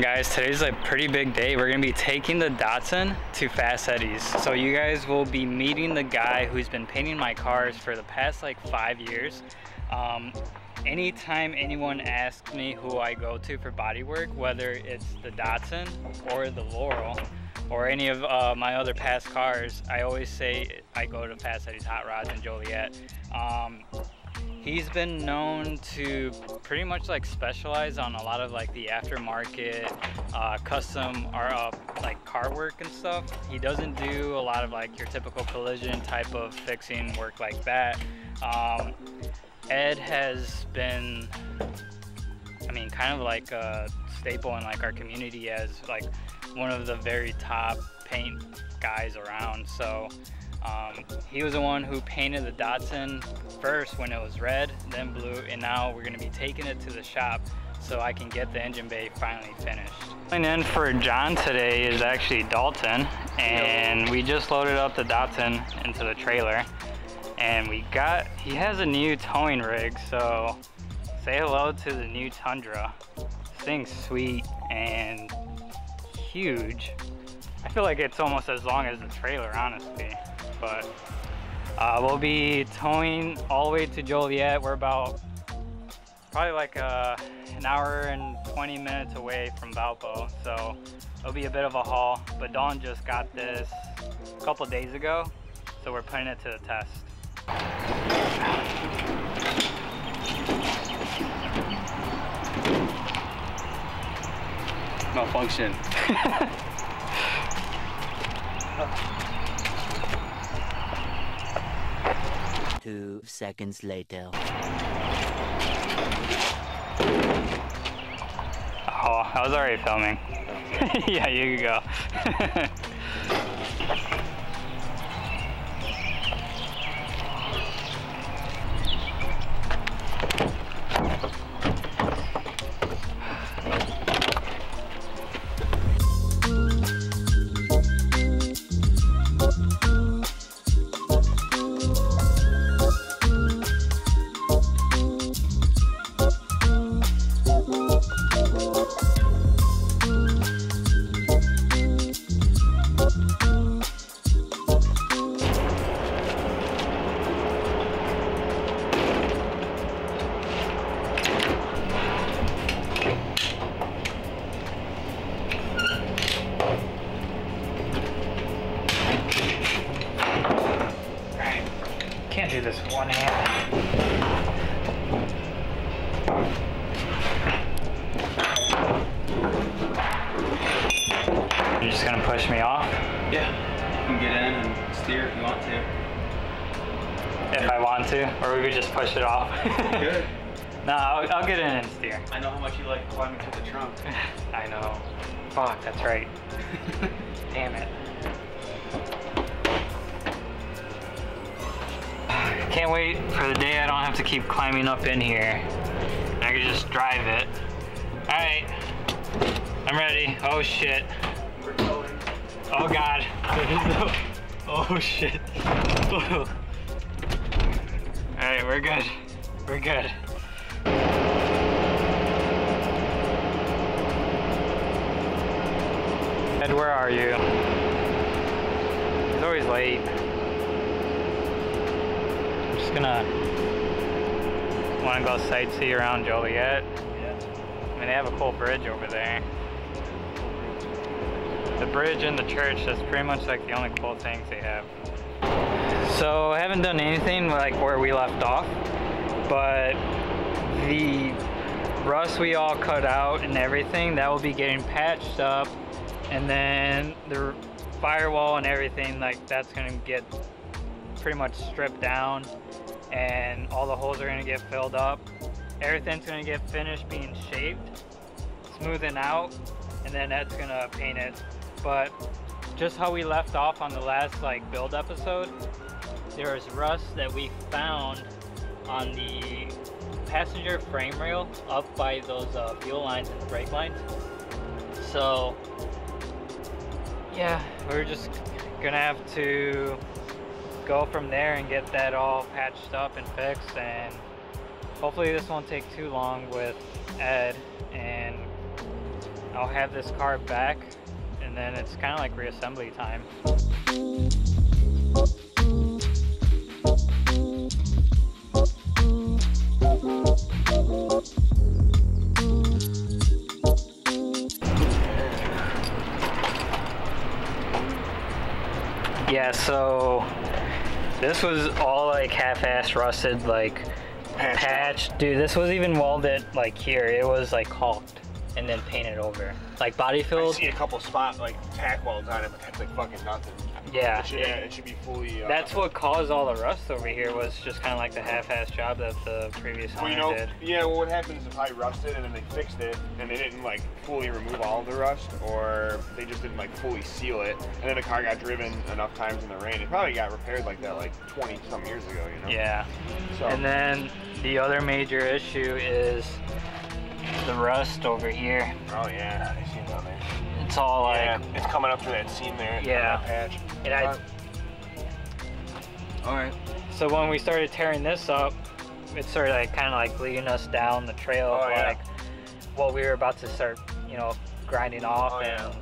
Guys, today's a pretty big day. We're gonna be taking the Datsun to Fast Eddie's. So you guys will be meeting the guy who's been painting my cars for the past like 5 years. Anytime anyone asks me who I go to for body work, whether it's the Datsun or the Laurel or any of my other past cars, I always say I go to Fast Eddie's Hotrods in Joliet. He's been known to pretty much like specialize on a lot of like the aftermarket, custom or like car work and stuff. He doesn't do a lot of like your typical collision type of fixing work like that. Ed has been, I mean, kind of like a staple in like our community as like one of the very top paint guys around. So he was the one who painted the Datsun first when it was red, then blue, and now we're going to be taking it to the shop so I can get the engine bay finally finished. Coming in for John today is actually Dalton, and we just loaded up the Datsun into the trailer, and he has a new towing rig, so say hello to the new Tundra. This thing's sweet and huge. I feel like it's almost as long as the trailer, honestly. But we'll be towing all the way to Joliet. We're about probably like an hour and 20 minutes away from Valpo, so it'll be a bit of a haul. But Dawn just got this a couple days ago, so we're putting it to the test. Malfunction. 2 seconds later. Oh, I was already filming. Yeah, you can go. Can't do this with one hand. You're just gonna push me off? Yeah, you can get in and steer if you want to. If I want to, or we could just push it off. Good. No, I'll get in and steer. I know how much you like climbing to the trunk. I know. Fuck, that's right. Damn it. Can't wait for the day I don't have to keep climbing up in here. I can just drive it. Alright. I'm ready. Oh shit. We're going. Oh god. Oh shit. Alright, we're good. We're good. Ed, where are you? He's always late. I'm just gonna wanna go sightsee around Joliet. Yeah. I mean, they have a cool bridge over there. The bridge and the church, that's pretty much like the only cool things they have. So I haven't done anything like where we left off, but the rust we all cut out and everything, that will be getting patched up, and then the firewall and everything, like that's gonna get pretty much stripped down, and all the holes are gonna get filled up. Everything's gonna get finished being shaped, smoothing out, and then that's gonna paint it. But just how we left off on the last like build episode, there was rust that we found on the passenger frame rail up by those fuel lines and the brake lines. So yeah, we're just gonna have to go from there and get that all patched up and fixed, and hopefully this won't take too long with Ed, and I'll have this car back, and then it's kind of like reassembly time. Yeah, so this was all like half-assed rusted, like patched. Dude, this was even welded like here. It was like caulked and then painted over. Like body filled. I see a couple spot like tack welds on it, but that's like fucking nothing. Yeah. It should be fully. That's what caused all the rust over here, was just kind of like the half-assed job that the previous owner did. Yeah, well what happens is probably rusted and then they fixed it and they didn't like fully remove all of the rust, or they just didn't like fully seal it, and then the car got driven enough times in the rain. It probably got repaired like that like 20 some years ago, you know? Yeah. So. And then the other major issue is the rust over here. Oh yeah, I see it down there. It's all like... Yeah, it's coming up through that seam there. Yeah. That patch. And Alright. So when we started tearing this up, it started like kind of like leading us down the trail of like what we were about to start, you know, grinding off and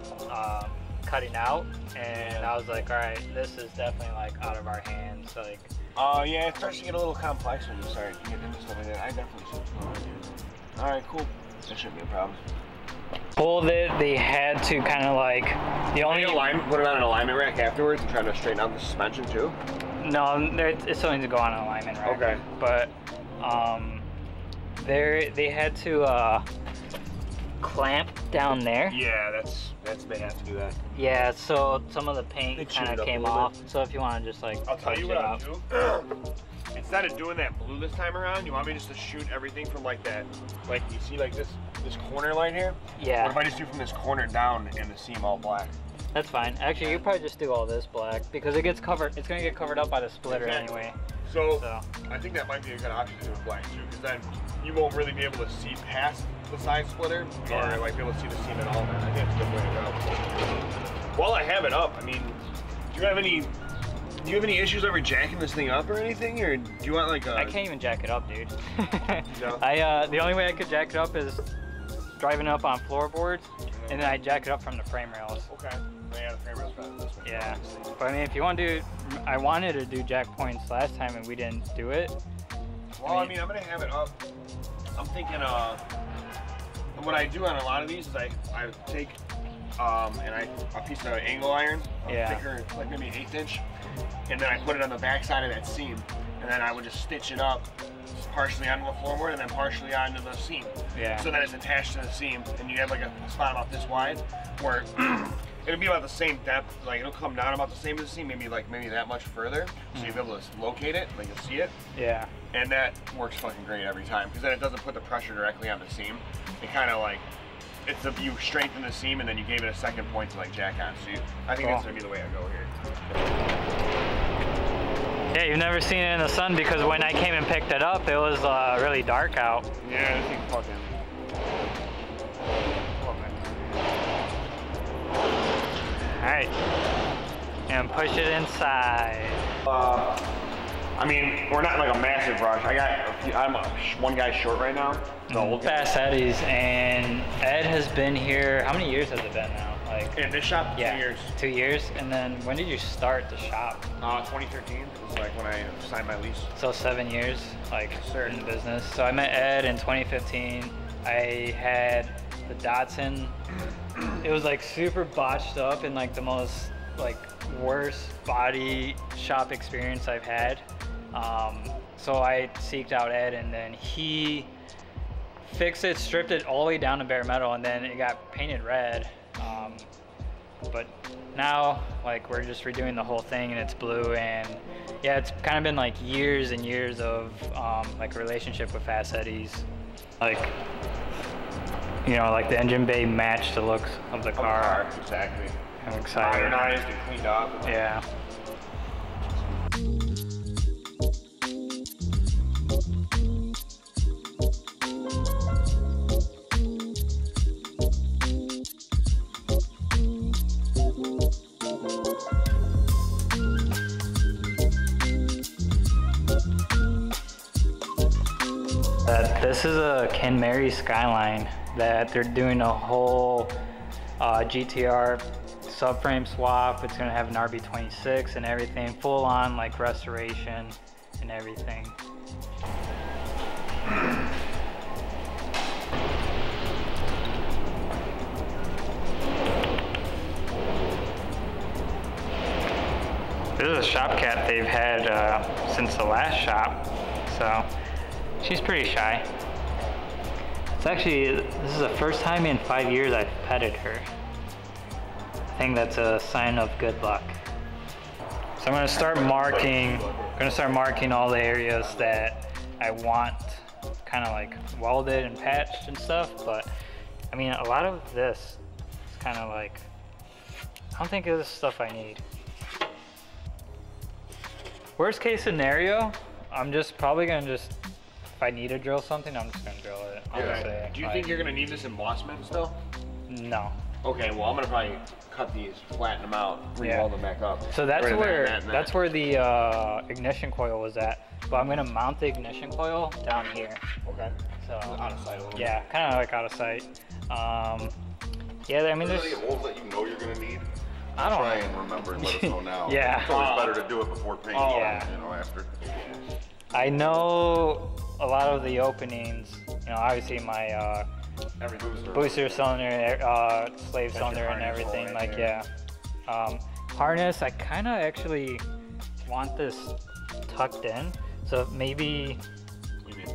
cutting out. And I was like, all right, this is definitely like out of our hands. Like, yeah, it starts to get a little complex when you start getting into stuff like that. I definitely see what's going on here. Alright, cool. That shouldn't be a problem. Pulled it, they had to kind of like, the only... Put it on an alignment rack afterwards and try to straighten out the suspension too? No, it still needs to go on an alignment rack. Okay. But they had to clamp down there. Yeah, that's they have to do that. Yeah, so some of the paint kind of came off. So if you want to just like, I'll tell you what I'll do. Instead of doing that blue this time around, you want me just to shoot everything from like that, like you see like this corner line here? Yeah. What if I just do from this corner down and the seam all black? That's fine. Actually, you probably just do all this black because it gets covered. It's gonna get covered up by the splitter anyway. So I think that might be a good option to do with black too, because then you won't really be able to see past the side splitter, or like be able to see the seam at all. I think that's a good way to go. While I have it up, I mean, do you have any issues over jacking this thing up or anything, or do you want like a... I can't even jack it up, dude. No? The only way I could jack it up is driving up on floorboards, and then I jack it up from the frame rails. Okay. Yeah, the frame rails better this way. Yeah. But I mean, if you want to do, I wanted to do jack points last time and we didn't do it. Well, I mean, I'm gonna have it up. I'm thinking, what I do on a lot of these is I take a piece of angle iron, thicker, like maybe an 1/8 inch, and then I put it on the back side of that seam, and then I would just stitch it up partially onto the floorboard and then partially onto the seam. Yeah. So that it's attached to the seam, and you have like a spot about this wide where it'll be about the same depth, like it'll come down about the same as the seam, maybe that much further, so you'll be able to locate it, like you'll see it. Yeah. And that works fucking great every time, because then it doesn't put the pressure directly on the seam. It kind of like, you strengthen the seam and then you gave it a second point to like jack on. So I think that's gonna be the way I go here. Yeah, you've never seen it in the sun, because when I came and picked it up, it was really dark out. Yeah, this thing's fucking... Alright. And push it inside. I mean, we're not in like a massive rush. I'm one guy short right now. Fast Eddie's, and Ed has been here, how many years has it been now? Like, in this shop, 2 years. 2 years? And then when did you start the shop? 2013 was like when I signed my lease. So 7 years, like, in the business. So I met Ed in 2015. I had the Datsun. It was like super botched up and like the most like worst body shop experience I've had. So I seeked out Ed, and then he fixed it, stripped it all the way down to bare metal, and then it got painted red. But now, like, we're just redoing the whole thing and it's blue, and yeah, it's kind of been like years and years of like a relationship with Fast Eddie's. Like, you know, like the engine bay matched the looks of the car. Exactly. I'm excited. Modernized and cleaned up. Yeah. This This is a Canmary Skyline that they're doing a whole GTR subframe swap. It's gonna have an RB26 and everything, full on like restoration and everything. This is a shop cat they've had since the last shop, so she's pretty shy. It's actually, this is the first time in 5 years I've petted her. I think that's a sign of good luck. So I'm gonna start marking all the areas that I want kind of like welded and patched and stuff, but I mean, a lot of this is kind of like, I don't think this is stuff I need. Worst case scenario, I'm just probably gonna just, if I need to drill something, I'm just gonna drill it. Okay. Do you think you're gonna need this embossment still? No. Okay, well I'm gonna probably cut these, flatten them out, re-weld them back up. So that's that's where the ignition coil was at. But I'm gonna mount the ignition coil down here. Okay. So out of sight a little yeah, kind of like out of sight. Yeah, I mean, there's any holes that you know you're gonna need. I don't try and remember and let us know now. Yeah. It's always better to do it before paint. Yeah. You know, after. I know a lot of the openings. You know, obviously my every booster cylinder, slave cylinder, and everything. Right like there. yeah. Harness. I kind of actually want this tucked in, so maybe. You mean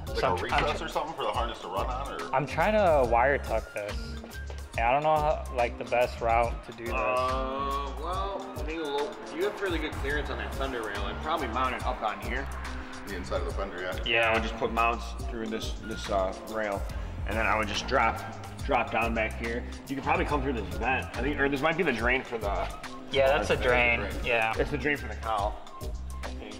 like a recess or something for the harness to run on, or? I'm trying to wire tuck this. And I don't know how, like the best route to do this. Well, I think you have fairly good clearance on that fender rail. I'd probably mount it up on here. The inside of the fender, yeah. Yeah, I would just put mounts through this rail, and then I would just drop down back here. You could probably come through this vent. I think, or this might be the drain for the. Yeah, that's a drain. Yeah. It's the drain for the cowl. I think.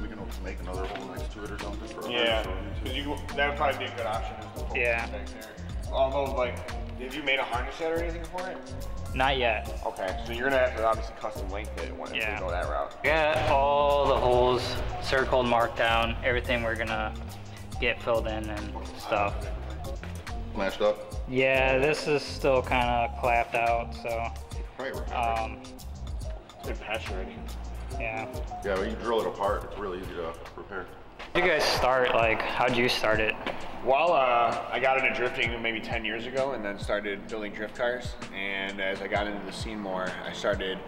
We can make another hole next to it or something. For yeah, because that would probably be a good option. Yeah. Back there. Although, like, have you made a harness yet or anything for it? Not yet. Okay, so you're gonna have to obviously custom length it if you go that route. Got all the holes circled, marked down, everything we're gonna get filled in and stuff. Matched up? Yeah, this is still kind of clapped out, so. It's been patched already. Yeah. Yeah, when you drill it apart, it's really easy to repair. How'd you guys start? Like, how'd you start it? Well, I got into drifting maybe 10 years ago and then started building drift cars. And as I got into the scene more, I started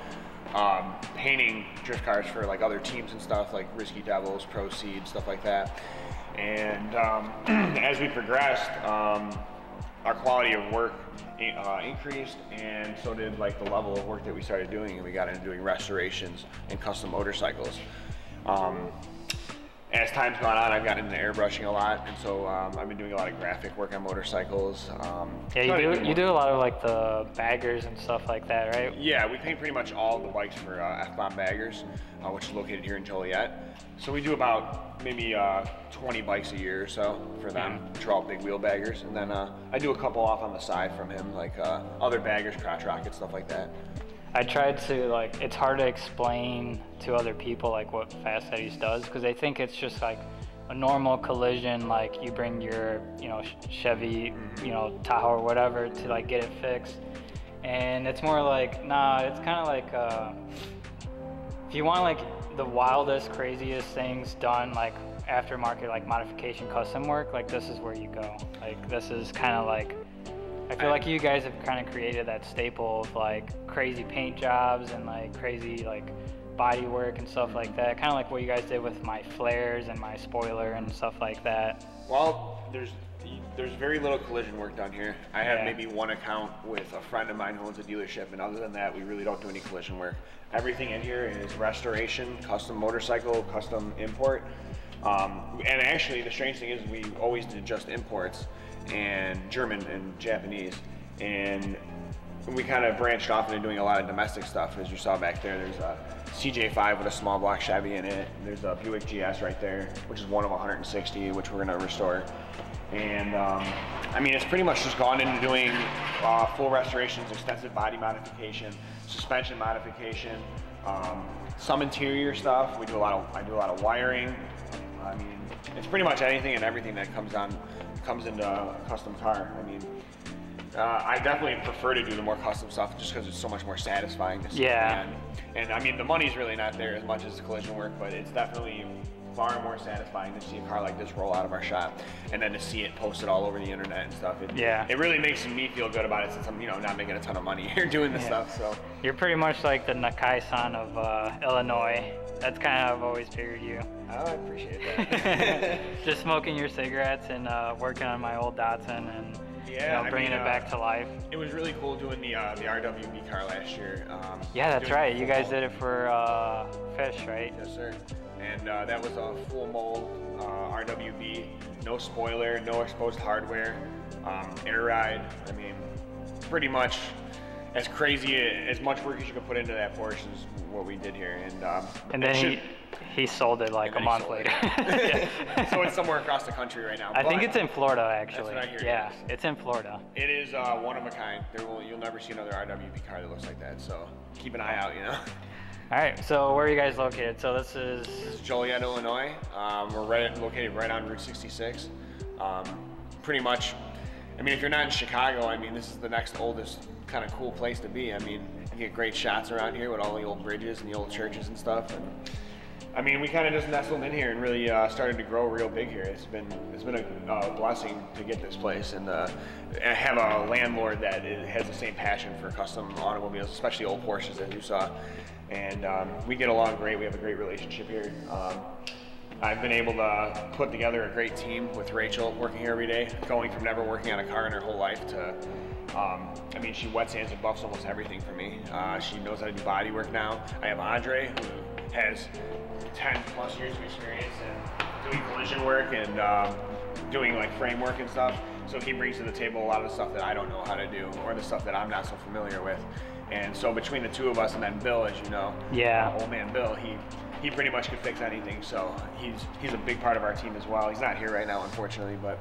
painting drift cars for like other teams and stuff, like Risky Devils, Proceed, stuff like that. And as we progressed, our quality of work increased, and so did like the level of work that we started doing, and we got into doing restorations and custom motorcycles. As time's gone on, I've gotten into airbrushing a lot, and so I've been doing a lot of graphic work on motorcycles. Yeah, you do a lot of like the baggers and stuff like that, right? Yeah, we paint pretty much all the bikes for F-Bomb Baggers, which is located here in Joliet. So we do about maybe 20 bikes a year or so for them, which are all big wheel baggers. And then I do a couple off on the side from him, like other baggers, crotch rockets, stuff like that. I tried to, like, it's hard to explain to other people like what Fast Eddie's does, because they think it's just like a normal collision, like you bring your, you know, Chevy, you know, Tahoe or whatever to like get it fixed. And it's more like, nah, it's kind of like, if you want like the wildest, craziest things done, like aftermarket, like modification, custom work, like this is where you go. Like this is kind of like, I feel like you guys have kind of created that staple of like crazy paint jobs and like crazy like body work and stuff like that. Kind of like what you guys did with my flares and my spoiler and stuff like that. Well, there's very little collision work done here. I have maybe one account with a friend of mine who owns a dealership, and other than that, we really don't do any collision work. Everything in here is restoration, custom motorcycle, custom import. And actually, the strange thing is we always did just imports, and German and Japanese, and we kind of branched off into doing a lot of domestic stuff. As you saw back there, there's a CJ5 with a small block Chevy in it. There's a Buick GS right there, which is one of 160, which we're gonna restore. And I mean, it's pretty much just gone into doing full restorations, extensive body modification, suspension modification, some interior stuff. I do a lot of wiring. I mean, it's pretty much anything and everything that comes into a custom car. I mean, I definitely prefer to do the more custom stuff just because it's so much more satisfying to see. Yeah. And I mean, the money's really not there as much as the collision work, but it's definitely far more satisfying to see a car like this roll out of our shop and then to see it posted all over the internet and stuff. It really makes me feel good about it since I'm, not making a ton of money here doing this stuff. So you're pretty much like the Nakai-san of Illinois. That's kind of how I've always figured you. Oh, I appreciate that. Just smoking your cigarettes and working on my old Datsun and bringing it back to life. It was really cool doing the RWB car last year. Yeah, that's right. You guys did it for Fish, right? Yes, sir. And that was a full mold RWB, no spoiler, no exposed hardware, air ride. I mean, pretty much as crazy, as much work as you could put into that Porsche is what we did here. And then he sold it like a month later. So it's somewhere across the country right now. I think it's in Florida, actually. That's what I hear. Yeah, it's in Florida. It is one of a kind. You'll never see another RWB car that looks like that. So keep an eye out, All right, so where are you guys located? So this is Joliet, Illinois. We're located right on Route 66. Pretty much, I mean, if you're not in Chicago, I mean, this is the next oldest kind of cool place to be. I mean, you get great shots around here with all the old bridges and the old churches and stuff. And I mean, we kind of just nestled in here and really started to grow real big here. It's been a blessing to get this place and have a landlord that has the same passion for custom automobiles, especially old Porsches as you saw. And we get along great. We have a great relationship here. I've been able to put together a great team with Rachel working here every day, going from never working on a car in her whole life to, I mean, she wet sands and buffs almost everything for me. She knows how to do body work now. I have Andre, who has 10 plus years of experience in doing collision work and doing like framework and stuff. So he brings to the table a lot of the stuff that I don't know how to do or the stuff that I'm not so familiar with. And so between the two of us and then Bill, as you know, old man Bill, he pretty much could fix anything. So he's a big part of our team as well. He's not here right now, unfortunately, but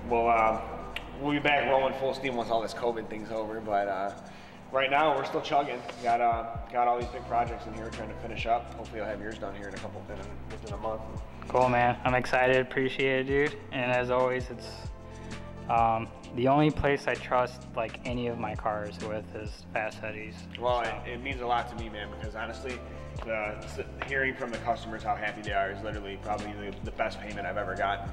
we'll be back rolling full steam once all this COVID thing's over. But right now we're still chugging. Got all these big projects in here we're trying to finish up. Hopefully I'll have yours done here within a month. Cool, man. I'm excited. Appreciate it, dude. And as always, it's the only place I trust like any of my cars with is Fast Eddie's. Well, it means a lot to me, man, because honestly, hearing from the customers how happy they are is literally probably the best payment I've ever gotten.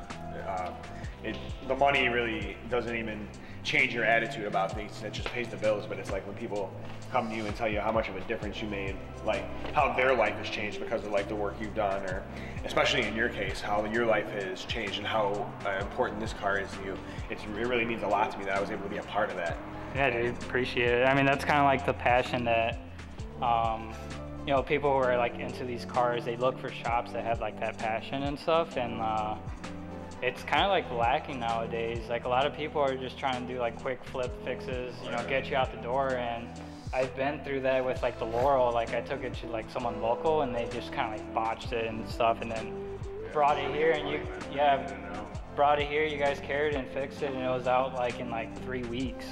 The money really doesn't even change your attitude about things. It just pays the bills, but it's like when people come to you and tell you how much of a difference you made, like how their life has changed because of like the work you've done, or especially in your case, how your life has changed and how important this car is to you. It really means a lot to me that I was able to be a part of that. Yeah, dude, appreciate it. I mean, that's kind of like the passion that, people who are like into these cars, they look for shops that have like that passion and stuff, and it's kind of like lacking nowadays. Like a lot of people are just trying to do like quick flip fixes, get you out the door. And I've been through that with like the Laurel. Like I took it to like someone local and they just kind of like botched it and stuff, and then brought it here and brought it here. You guys carried it and fixed it, and it was out like in like 3 weeks.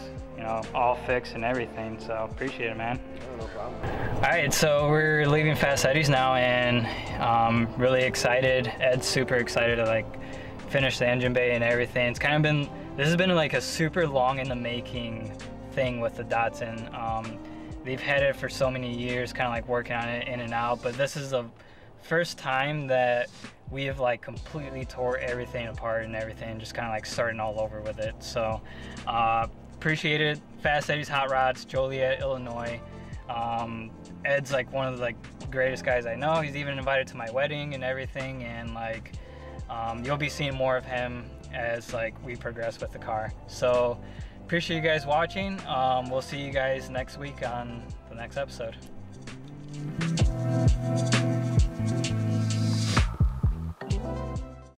All fixed and everything. So appreciate it, man. No problem. All right, so we're leaving Fast Eddie's now, and really excited. Ed's super excited to like finish the engine bay and everything. It's kind of this has been like a super long in the making thing with the Datsun. They've had it for so many years, kind of like working on it in and out, but this is the first time that we have like completely tore everything apart and everything, just kind of like starting all over with it. So appreciate it. Fast Eddie's Hot Rods, Joliet, Illinois. Ed's like one of the greatest guys I know. He's even invited to my wedding and everything, and like you'll be seeing more of him as like we progress with the car. So appreciate you guys watching. We'll see you guys next week on the next episode.